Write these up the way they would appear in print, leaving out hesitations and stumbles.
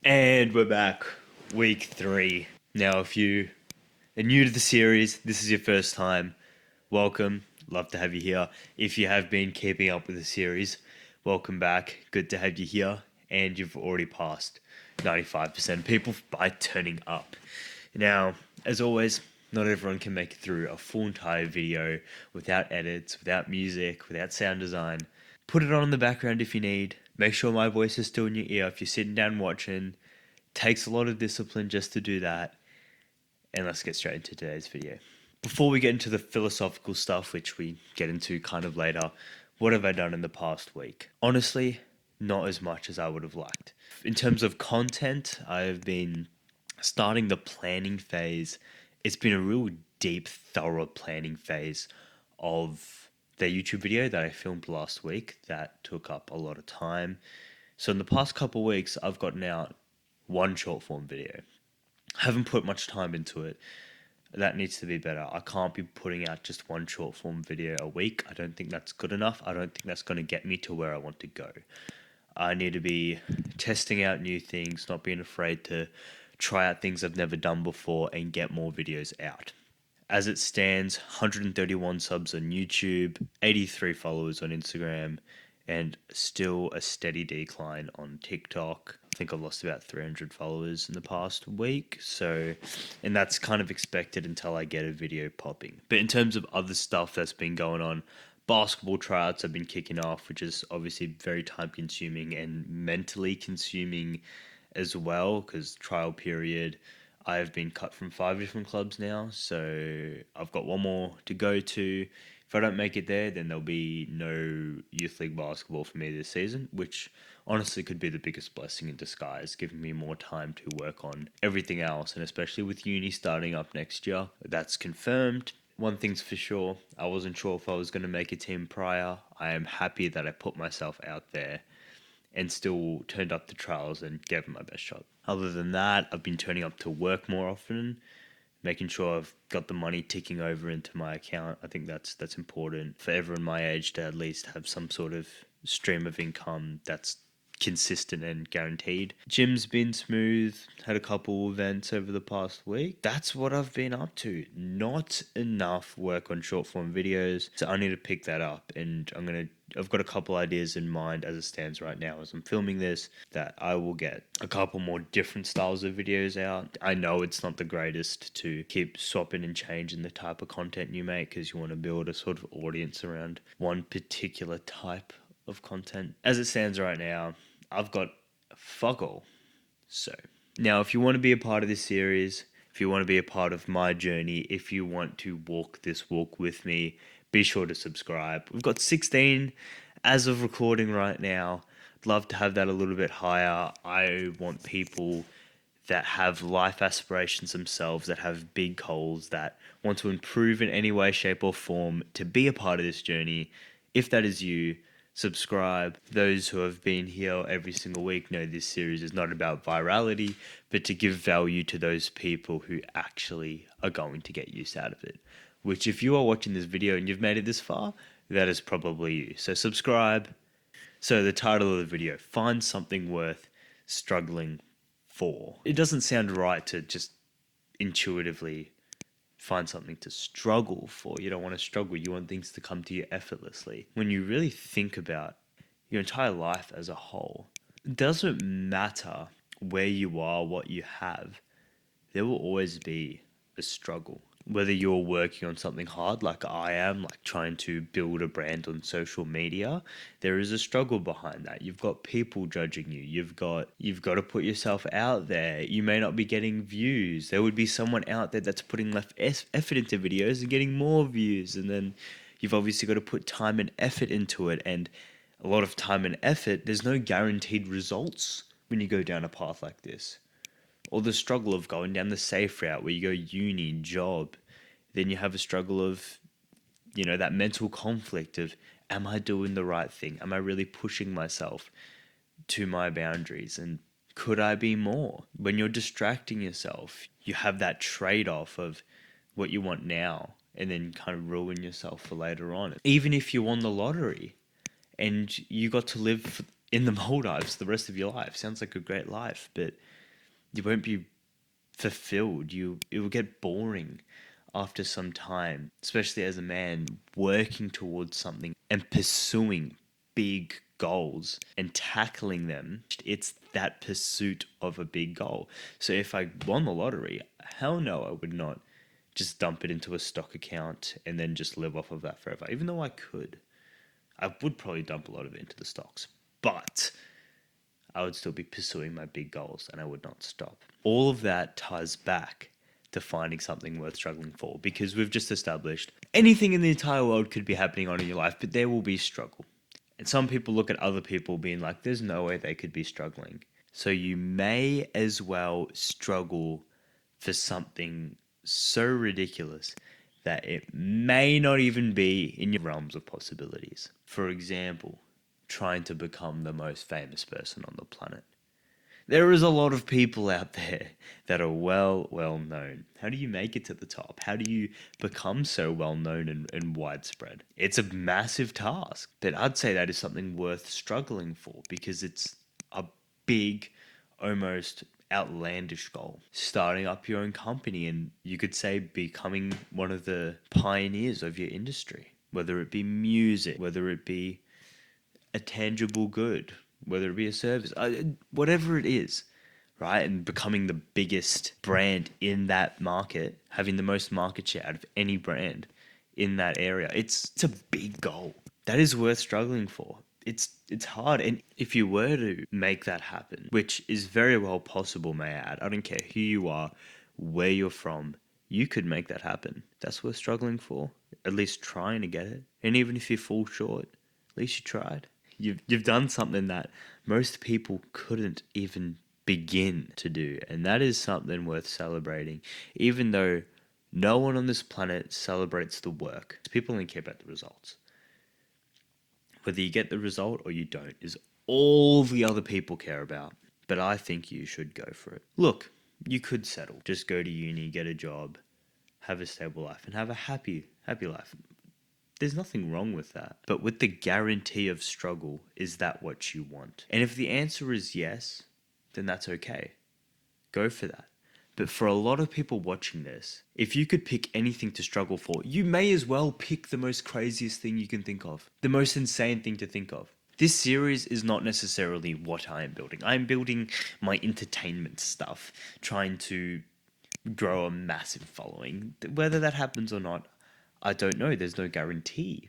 And we're back, week 3. Now, if you are new to the series, this is your first time, welcome. Love to have you here. If you have been keeping up with the series, welcome back. Good to have you here. And you've already passed 95% of people by turning up. Now, as always, not everyone can make it through a full entire video without edits, without music, without sound design. Put it on in the background if you need. Make sure my voice is still in your ear if you're sitting down watching. Takes a lot of discipline just to do that. And let's get straight into today's video. Before we get into the philosophical stuff, which we get into kind of later, what have I done in the past week? Honestly, not as much as I would have liked. In terms of content, I've been starting the planning phase. It's been a real deep, thorough planning phase of the YouTube video that I filmed last week that took up a lot of time. So in the past couple of weeks, I've gotten out one short form video. I haven't put much time into it. That needs to be better. I can't be putting out just one short form video a week. I don't think that's good enough. I don't think that's going to get me to where I want to go. I need to be testing out new things, not being afraid to try out things I've never done before and get more videos out. As it stands, 131 subs on YouTube, 83 followers on Instagram, and still a steady decline on TikTok. I think I've lost about 300 followers in the past week. So, and that's kind of expected until I get a video popping. But in terms of other stuff that's been going on, basketball tryouts have been kicking off, which is obviously very time consuming and mentally consuming as well, because trial period. I've been cut from 5 different clubs now, so I've got one more to go to. If I don't make it there, then there'll be no youth league basketball for me this season, which honestly could be the biggest blessing in disguise, giving me more time to work on everything else, and especially with uni starting up next year. That's confirmed. One thing's for sure, I wasn't sure if I was going to make a team prior. I am happy that I put myself out there and still turned up the trials and gave it my best shot. Other than that, I've been turning up to work more often, making sure I've got the money ticking over into my account. I think that's important for everyone my age to at least have some sort of stream of income that's consistent and guaranteed. Gym's been smooth, had a couple events over the past week. That's what I've been up to. Not enough work on short form videos, so I need to pick that up, and I've got a couple ideas in mind as it stands right now as I'm filming this, that I will get a couple more different styles of videos out. I know it's not the greatest to keep swapping and changing the type of content you make because you want to build a sort of audience around one particular type of content. As it stands right now, I've got fuck all. So, now if you want to be a part of this series, if you want to be a part of my journey, if you want to walk this walk with me, be sure to subscribe. We've got 16 as of recording right now. I'd love to have that a little bit higher. I want people that have life aspirations themselves, that have big goals, that want to improve in any way, shape, or form to be a part of this journey. If that is you, subscribe. Those who have been here every single week know this series is not about virality, but to give value to those people who actually are going to get use out of it. Which, if you are watching this video and you've made it this far, that is probably you. So subscribe. So the title of the video, find something worth struggling for. It doesn't sound right to just intuitively find something to struggle for. You don't want to struggle. You want things to come to you effortlessly. When you really think about your entire life as a whole, it doesn't matter where you are, what you have, there will always be a struggle. Whether you're working on something hard like I am, like trying to build a brand on social media, there is a struggle behind that. You've got people judging you. You've got to put yourself out there. You may not be getting views. There would be someone out there that's putting less effort into videos and getting more views, and then you've obviously got to put time and effort into it, and a lot of time and effort, there's no guaranteed results when you go down a path like this, or the struggle of going down the safe route where you go uni, job. Then you have a struggle of, that mental conflict of, am I doing the right thing? Am I really pushing myself to my boundaries? And could I be more? When you're distracting yourself, you have that trade off of what you want now and then kind of ruin yourself for later on. Even if you won the lottery and you got to live in the Maldives the rest of your life. Sounds like a great life, but you won't be fulfilled. It will get boring after some time, especially as a man working towards something and pursuing big goals and tackling them. It's that pursuit of a big goal. So if I won the lottery, hell no, I would not just dump it into a stock account and then just live off of that forever. Even though I could, I would probably dump a lot of it into the stocks, but I would still be pursuing my big goals and I would not stop. All of that ties back to finding something worth struggling for, because we've just established anything in the entire world could be happening on in your life, but there will be struggle. And some people look at other people being like, there's no way they could be struggling. So you may as well struggle for something so ridiculous that it may not even be in your realms of possibilities. For example, trying to become the most famous person on the planet. There is a lot of people out there that are well known. How do you make it to the top? How do you become so well known and widespread? It's a massive task, but I'd say that is something worth struggling for, because it's a big, almost outlandish goal. Starting up your own company, and you could say becoming one of the pioneers of your industry, whether it be music, whether it be a tangible good, whether it be a service, whatever it is, right? And becoming the biggest brand in that market, having the most market share out of any brand in that area. It's a big goal. That is worth struggling for. It's hard. And if you were to make that happen, which is very well possible, may I add, I don't care who you are, where you're from, you could make that happen. That's worth struggling for. At least trying to get it. And even if you fall short, at least you tried. You've done something that most people couldn't even begin to do, and that is something worth celebrating. Even though no one on this planet celebrates the work, people only care about the results. Whether you get the result or you don't is all the other people care about. But I think you should go for it. Look, you could settle. Just go to uni, get a job, have a stable life, and have a happy life. There's nothing wrong with that. But with the guarantee of struggle, is that what you want? And if the answer is yes, then that's okay. Go for that. But for a lot of people watching this, if you could pick anything to struggle for, you may as well pick the most craziest thing you can think of. The most insane thing to think of. This series is not necessarily what I am building. I am building my entertainment stuff, trying to grow a massive following. Whether that happens or not, I don't know. There's no guarantee.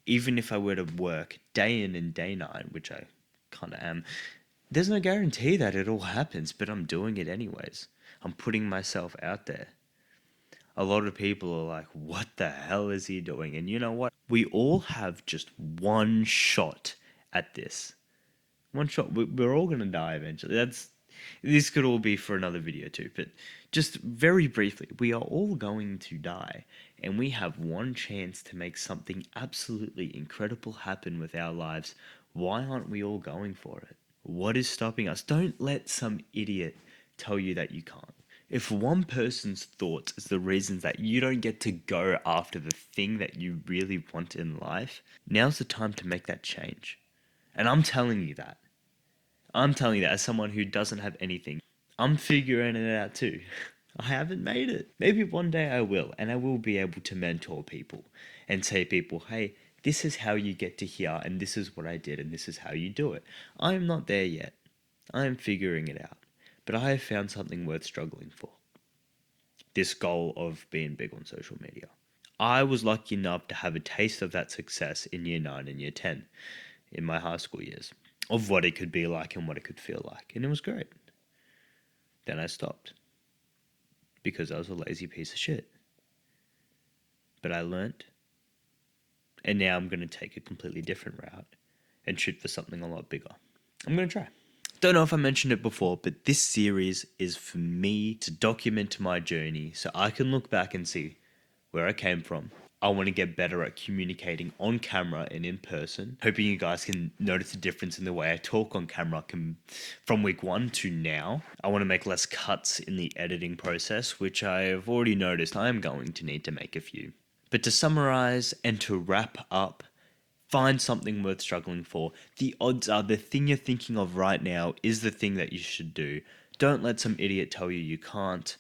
Even if I were to work day in and day night, which I kind of am, there's no guarantee that it all happens, but I'm doing it anyways. I'm putting myself out there. A lot of people are like, what the hell is he doing? And you know what? We all have just one shot at this. One shot. We're all going to die eventually. This could all be for another video too, but just very briefly, we are all going to die, and we have one chance to make something absolutely incredible happen with our lives. Why aren't we all going for it? What is stopping us? Don't let some idiot tell you that you can't. If one person's thoughts is the reasons that you don't get to go after the thing that you really want in life, now's the time to make that change. And I'm telling you that. I'm telling you that as someone who doesn't have anything. I'm figuring it out too. I haven't made it. Maybe one day I will, and I will be able to mentor people and say people, hey, this is how you get to here, and this is what I did, and this is how you do it. I am not there yet. I am figuring it out. But I have found something worth struggling for. This goal of being big on social media. I was lucky enough to have a taste of that success in year 9 and year 10 in my high school years, of what it could be like and what it could feel like. And it was great. Then I stopped because I was a lazy piece of shit. But I learnt, and now I'm going to take a completely different route and shoot for something a lot bigger. I'm going to try. Don't know if I mentioned it before, but this series is for me to document my journey so I can look back and see where I came from. I want to get better at communicating on camera and in person. Hoping you guys can notice the difference in the way I talk on camera from week 1 to now. I want to make less cuts in the editing process, which I've already noticed I am going to need to make a few. But to summarize and to wrap up, Find something worth struggling for. The odds are the thing you're thinking of right now is the thing that you should do. Don't let some idiot tell you you can't,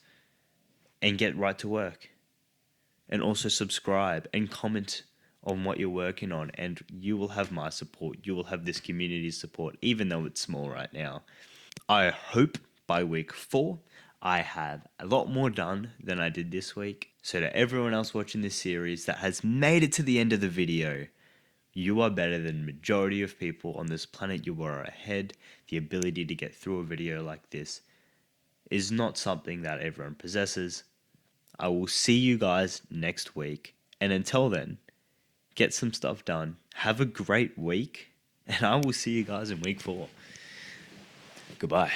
and get right to work. And also subscribe and comment on what you're working on, and you will have my support. You will have this community's support, even though it's small right now. I hope by week 4 I have a lot more done than I did this week. So to everyone else watching this series that has made it to the end of the video, you are better than the majority of people on this planet. You are ahead. The ability to get through a video like this is not something that everyone possesses. I will see you guys next week. And until then, get some stuff done. Have a great week. And I will see you guys in week 4. Goodbye.